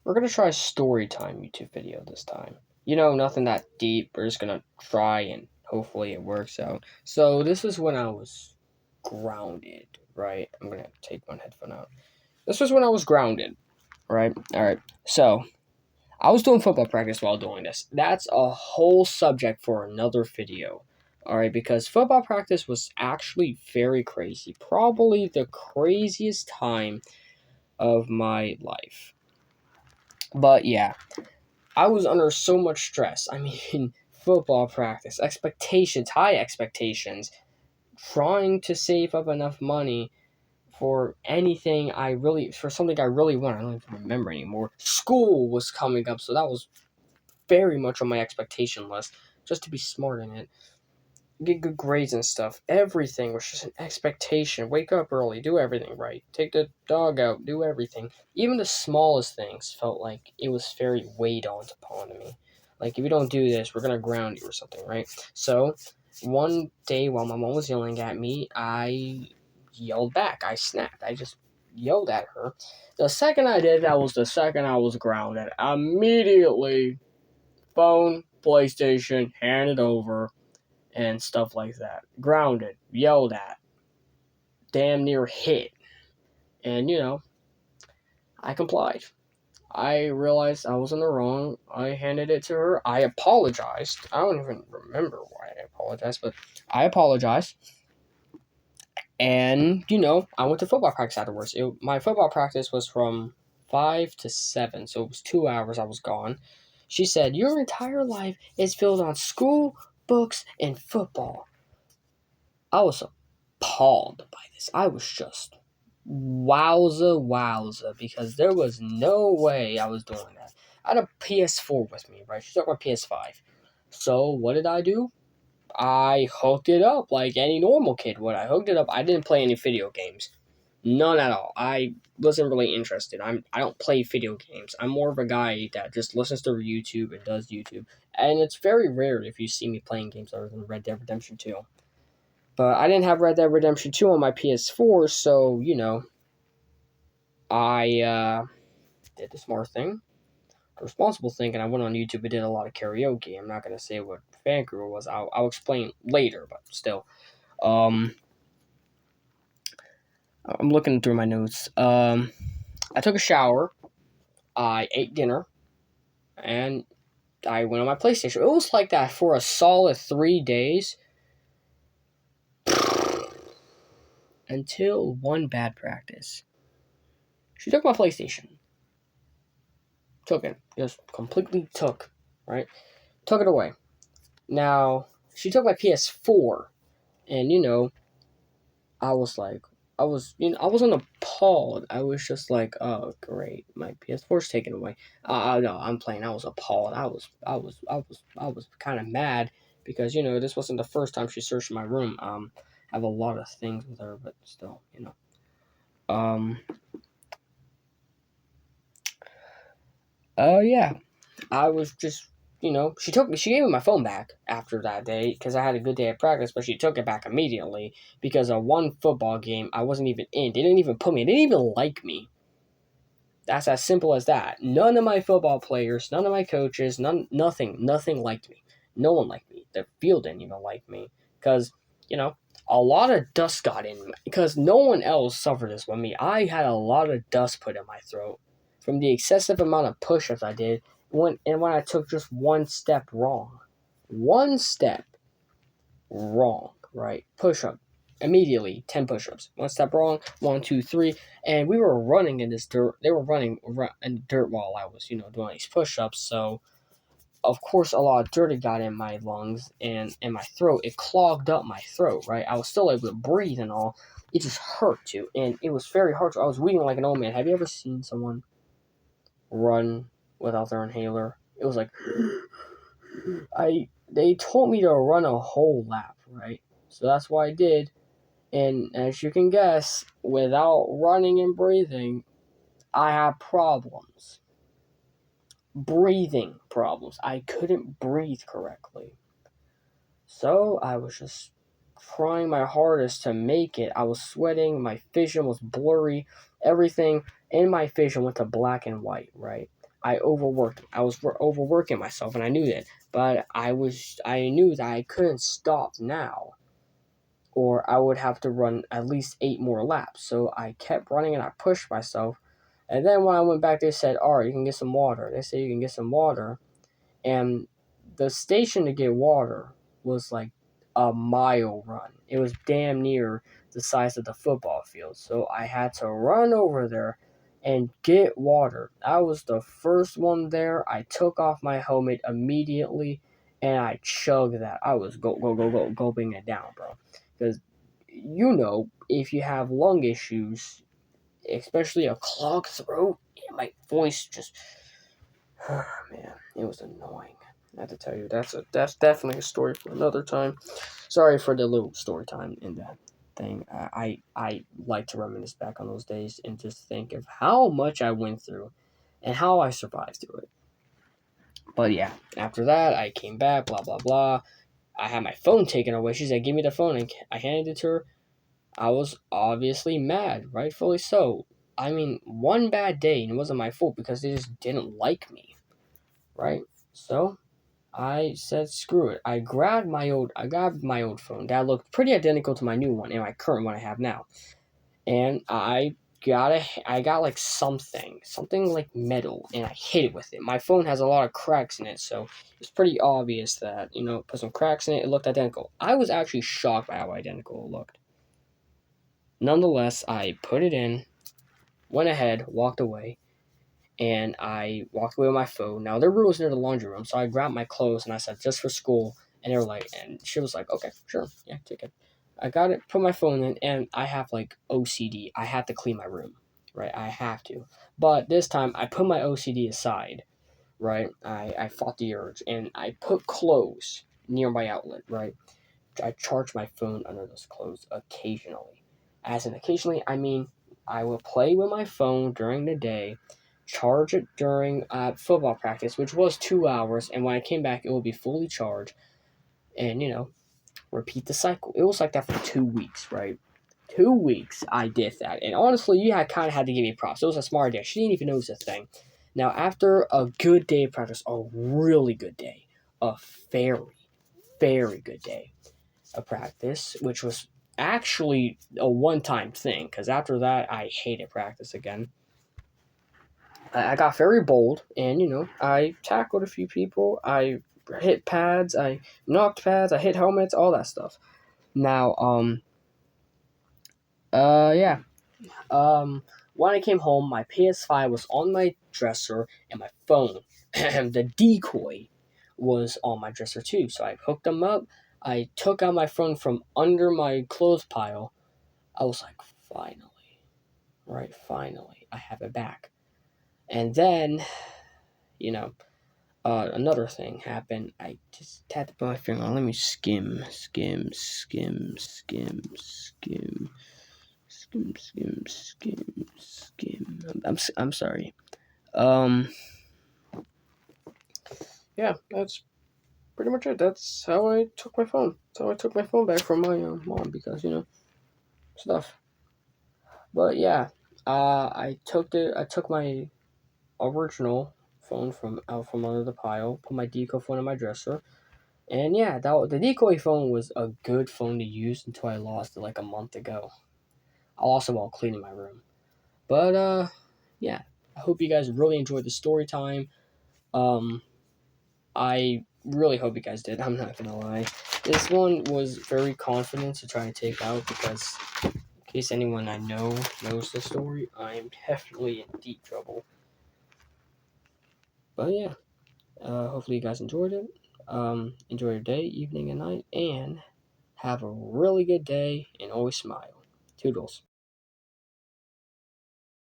We're gonna try a story time YouTube video this time. Nothing that deep. We're just gonna try and hopefully it works out. So this is when I was grounded, right? I'm gonna take one headphone out. This was when I was grounded, right? Alright. So I was doing football practice while doing this. That's a whole subject for another video. Alright, because football practice was actually very crazy. Probably the craziest time of my life. But yeah, I was under so much stress. I mean, football practice, expectations, high expectations, trying to save up enough money for for something I really want. I don't even remember anymore. School was coming up, so that was very much on my expectation list, just to be smart in it. Get good grades and stuff. Everything was just an expectation. Wake up early, do everything right. Take the dog out, do everything. Even the smallest things felt like it was very weighed on upon me. Like, if you don't do this, we're gonna ground you or something, right? So, one day while my mom was yelling at me, I yelled back. I snapped. I just yelled at her. The second I did that was the second I was grounded. Immediately, phone, PlayStation, handed over and stuff like that. Grounded, yelled at, damn near hit. And, I complied. I realized I was in the wrong. I handed it to her. I apologized. I don't even remember why I apologized, but I apologized. And, I went to football practice afterwards. My football practice was from 5 to 7, so it was 2 hours I was gone. She said, "Your entire life is filled on school, books, and football." I was appalled by this. I was just wowza, because there was no way I was doing that. I had a PS4 with me, right? She took my PS5. So what did I do? I hooked it up like any normal kid would. I hooked it up. I didn't play any video games. None at all. I wasn't really interested. I don't play video games. I'm more of a guy that just listens to YouTube and does YouTube. And it's very rare if you see me playing games other than Red Dead Redemption 2. But I didn't have Red Dead Redemption 2 on my PS4, so, I did the smart thing, the responsible thing, and I went on YouTube and did a lot of karaoke. I'm not going to say what fan group it was. I'll explain later, but still. I'm looking through my notes. I took a shower, I ate dinner, and I went on my PlayStation. It was like that for a solid 3 days. Until one bad practice. She took my PlayStation. Took it. Just completely took, right? Took it away. Now, she took my PS4, and, I wasn't appalled. I was just like, oh, great, my PS4's taken away. No, I'm playing. I was appalled. I was kind of mad because, this wasn't the first time she searched my room. I have a lot of things with her, but still, Um, yeah. I was just, she gave me my phone back after that day because I had a good day at practice, but she took it back immediately because of one football game I wasn't even in. They didn't even put me, they didn't even like me. That's as simple as that. None of my football players, none of my coaches, nothing liked me. No one liked me. The field didn't even like me because, a lot of dust got in because no one else suffered this with me. I had a lot of dust put in my throat from the excessive amount of push-ups I did when I took just one step wrong. One step wrong, right? Push-up. Immediately, 10 push-ups. One step wrong, 1, 2, 3. And we were running in this dirt. They were running in the dirt while I was, doing these push-ups. So, of course, a lot of dirt got in my lungs and in my throat. It clogged up my throat, right? I was still able to breathe and all. It just hurt too. And it was very hard. I was wheezing like an old man. Have you ever seen someone run without their inhaler? It was like, they told me to run a whole lap, right? So that's what I did. And as you can guess, without running and breathing, I had problems. Breathing problems. I couldn't breathe correctly. So I was just trying my hardest to make it. I was sweating, my vision was blurry, everything in my vision went to black and white, right? I overworked. I was overworking myself, and I knew that. But I knew that I couldn't stop now, or I would have to run at least 8 more laps. So I kept running, and I pushed myself. And then when I went back, they said, "All right, you can get some water." They said you can get some water, and the station to get water was like a mile run. It was damn near the size of the football field. So I had to run over there and get water. I was the first one there. I took off my helmet immediately and I chugged that. I was gulping it down, bro. Because if you have lung issues, especially a clogged throat, my voice just man, it was annoying. I have to tell you, that's definitely a story for another time. Sorry for the little story time in that thing. I like to reminisce back on those days and just think of how much I went through and how I survived through it. But yeah, after that, I came back, blah, blah, blah. I had my phone taken away. She said, "Give me the phone." And I handed it to her. I was obviously mad, rightfully so. I mean, one bad day, and it wasn't my fault because they just didn't like me, right? So I said, "Screw it." I grabbed my old phone that looked pretty identical to my new one and my current one I have now, and I got like something like metal, and I hit it with it. My phone has a lot of cracks in it, so it's pretty obvious that put some cracks in it. It looked identical. I was actually shocked by how identical it looked. Nonetheless, I put it in, went ahead, walked away, and I walked away with my phone. Now their room was near the laundry room, so I grabbed my clothes and I said, "Just for school." And they were like, and she was like, "Okay, sure, yeah, take it." I got it, put my phone in, and I have like OCD. I have to clean my room, right? I have to. But this time, I put my OCD aside, right? I fought the urge, and I put clothes near my outlet, right? I charge my phone under those clothes occasionally. As in occasionally, I mean I will play with my phone during the day, charge it during football practice, which was 2 hours, and when I came back, it will be fully charged, and repeat the cycle. It was like that for 2 weeks, right? 2 weeks I did that, and honestly, you had kind of had to give me props. It was a smart idea. She didn't even know it was a thing. Now, after a good day of practice, a really good day, a very, very good day of practice, which was actually a one-time thing, because after that, I hated practice again. I got very bold, and I tackled a few people. I hit pads, I knocked pads, I hit helmets, all that stuff. Now, yeah. When I came home, my PS5 was on my dresser, and my phone, the decoy, was on my dresser too. So I hooked them up. I took out my phone from under my clothes pile. I was like, finally, right? Finally, I have it back. And then, you know, another thing happened. I just had to put my finger on. Let me skim. I'm sorry. Um, yeah, that's pretty much it. That's how I took my phone. That's how I took my phone back from my mom because stuff. But yeah, I took my original phone from out from under the pile, put my decoy phone in my dresser, and yeah, the decoy phone was a good phone to use until I lost it like a month ago. I lost it while cleaning my room. But yeah, I hope you guys really enjoyed the story time. I really hope you guys did. I'm not gonna lie. This one was very confident to try to take out because, in case anyone I know knows the story, I'm definitely in deep trouble. But yeah, hopefully you guys enjoyed it. Enjoy your day, evening, and night, and have a really good day and always smile. Toodles.